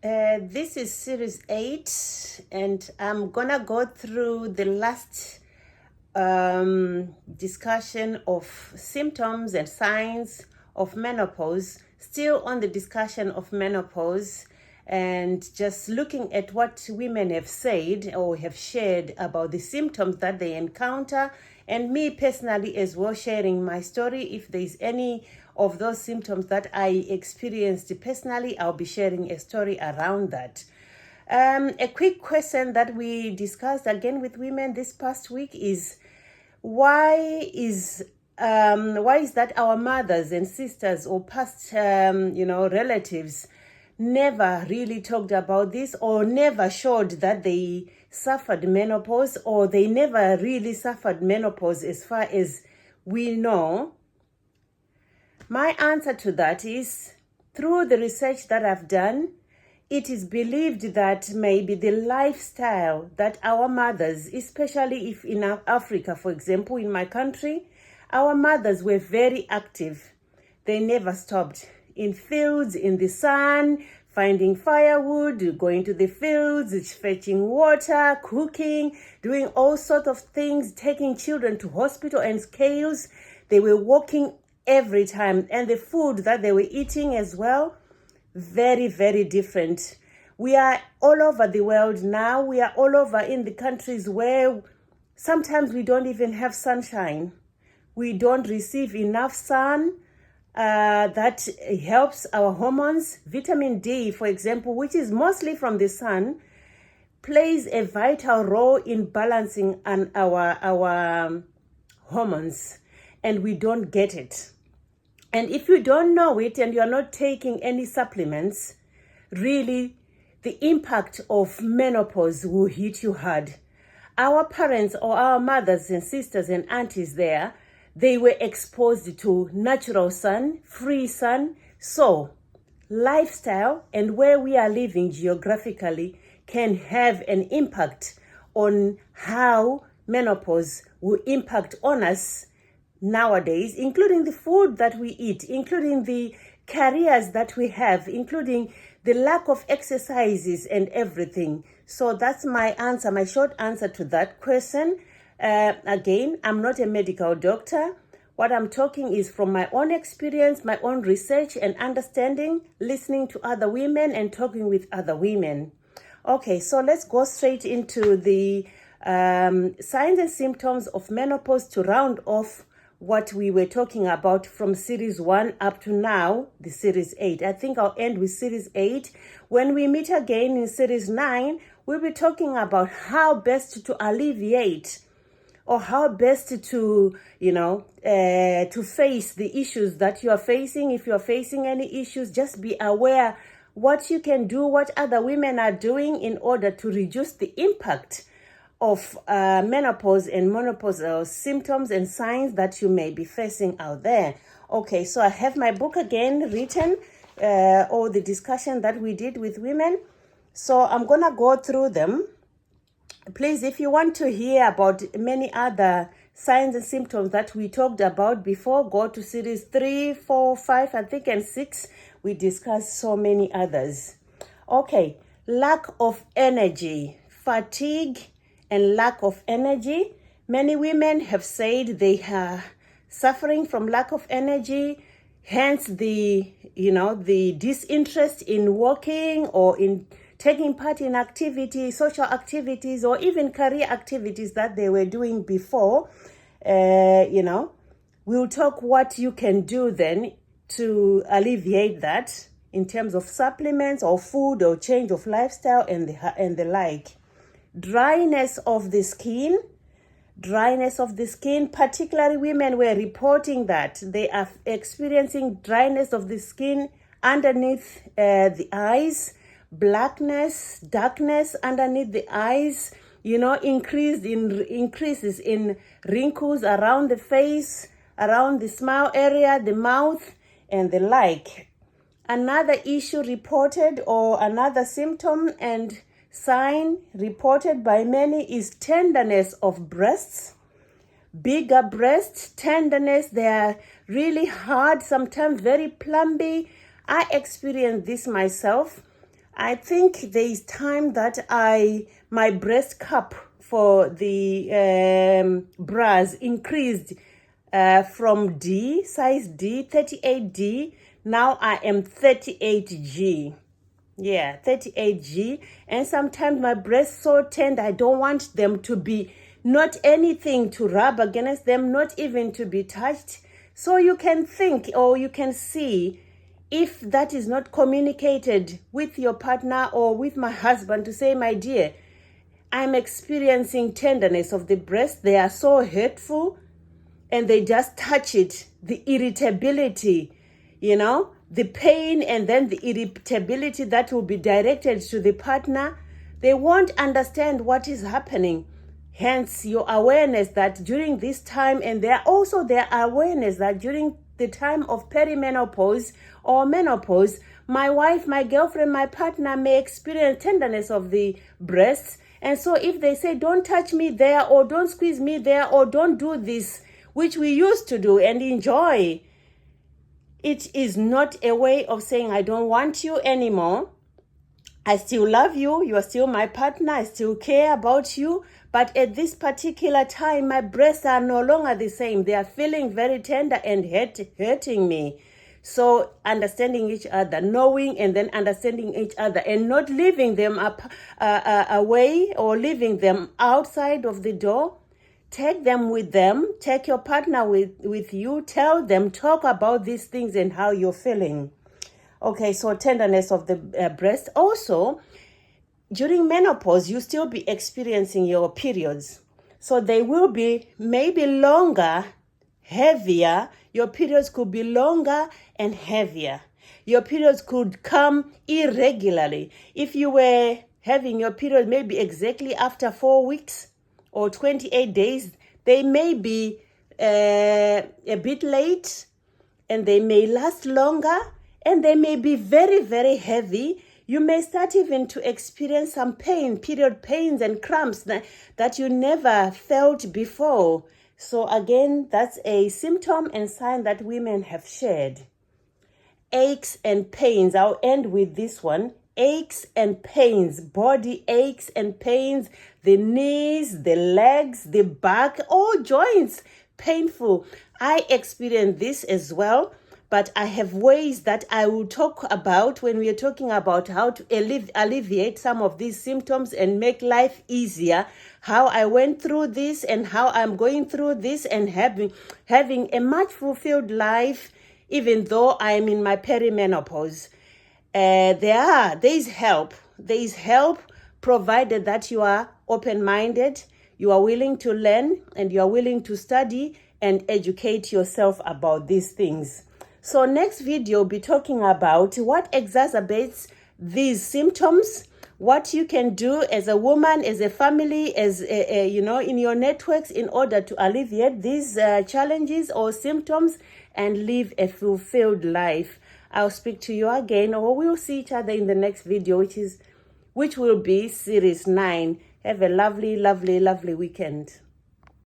This is series 8, and I'm gonna go through the last discussion of symptoms and signs of menopause, still on the discussion of menopause, and just looking at what women have said or have shared about the symptoms that they encounter, and me personally as well, sharing my story. If there's any of those symptoms that I experienced personally, I'll be sharing a story around that. A quick question that we discussed again with women this past week is why is that our mothers and sisters or past relatives never really talked about this, or never showed that they suffered menopause, or they never really suffered menopause as far as we know? My answer to that is, through the research that I've done, it is believed that maybe the lifestyle that our mothers, especially if in Africa, for example, in my country, our mothers were very active. They never stopped. In fields, in the sun, finding firewood, going to the fields, fetching water, cooking, doing all sorts of things, taking children to hospital and scales. They were walking every time. And the food that they were eating as well, very, very different. We are all over the world now. We are all over in the countries where sometimes we don't even have sunshine. We don't receive enough sun. That helps our hormones. Vitamin D, for example, which is mostly from the sun, plays a vital role in balancing our hormones, and we don't get it. And if you don't know it and you're not taking any supplements, really the impact of menopause will hit you hard. Our parents or our mothers and sisters and aunties there, they were exposed to natural sun, free sun. So lifestyle and where we are living geographically can have an impact on how menopause will impact on us nowadays, including the food that we eat, including the careers that we have, including the lack of exercises and everything. So that's my answer, my short answer to that question. Again, I'm not a medical doctor. What I'm talking is from my own experience, my own research and understanding, listening to other women and talking with other women. Okay, so let's go straight into the signs and symptoms of menopause to round off what we were talking about from series 1 up to now, the series 8. I think I'll end with series 8. When we meet again in series 9, we'll be talking about how best to alleviate, or how best to, to face the issues that you are facing. If you are facing any issues, just be aware what you can do, what other women are doing in order to reduce the impact of menopause and menopausal symptoms and signs that you may be facing out there. Okay, so I have my book again written, or the discussion that we did with women. So I'm gonna go through them. Please, if you want to hear about many other signs and symptoms that we talked about before, go to series 3, 4, 5, I think, and 6. We discussed so many others. Okay, lack of energy, fatigue, and lack of energy. Many women have said they are suffering from lack of energy, hence the disinterest in working or in taking part in activities, social activities, or even career activities that they were doing before. We'll talk what you can do then to alleviate that in terms of supplements or food or change of lifestyle and the like. Dryness of the skin, particularly women were reporting that they are experiencing dryness of the skin underneath the eyes, blackness, darkness underneath the eyes, increases in wrinkles around the face, around the smile area, the mouth, and the like. Another issue reported, or another symptom and sign reported by many, is tenderness of breasts. Bigger breasts, tenderness, they are really hard, sometimes very plumpy. I experienced this myself. I think there is time that my breast cup for the bras increased from D, size D, 38D. Now I am 38G. Yeah, 38G. And sometimes my breasts so tender, I don't want them to be, not anything to rub against them, not even to be touched. So you can think, or you can see, if that is not communicated with your partner or with my husband, to say, my dear, I'm experiencing tenderness of the breast. They are so hurtful, and they just touch it. The irritability, the pain, and then the irritability that will be directed to the partner. They won't understand what is happening. Hence, your awareness that during this time, and their awareness that during the time of perimenopause or menopause, my wife, my girlfriend, my partner may experience tenderness of the breasts. And so if they say, don't touch me there, or don't squeeze me there, or don't do this, which we used to do and enjoy, it is not a way of saying, I don't want you anymore. I still love you. You are still my partner. I still care about you. But at this particular time, my breasts are no longer the same. They are feeling very tender and hurting me. So understanding each other, knowing and then understanding each other, and not leaving them away or leaving them outside of the door. Take them with them. Take your partner with you. Tell them, talk about these things and how you're feeling. Okay, so tenderness of the breast. Also, during menopause, you still be experiencing your periods. So they will be maybe longer, heavier. Your periods could be longer and heavier. Your periods could come irregularly. If you were having your period maybe exactly after 4 weeks or 28 days, they may be a bit late, and they may last longer, and they may be very, very heavy. You may start even to experience some pain, period pains and cramps that you never felt before. So again, that's a symptom and sign that women have shared. Aches and pains. I'll end with this one. Aches and pains, body aches and pains, the knees, the legs, the back, all joints painful. I experience this as well, but I have ways that I will talk about when we are talking about how to alleviate some of these symptoms and make life easier, how I went through this and how I'm going through this and having a much fulfilled life, even though I'm in my perimenopause. There is help. There is help, provided that you are open-minded, you are willing to learn, and you are willing to study and educate yourself about these things. So next video, we'll be talking about what exacerbates these symptoms, what you can do as a woman, as a family, as in your networks, in order to alleviate these challenges or symptoms and live a fulfilled life. I'll speak to you again, or we'll see each other in the next video, which will be series 9. Have a lovely, lovely, lovely weekend.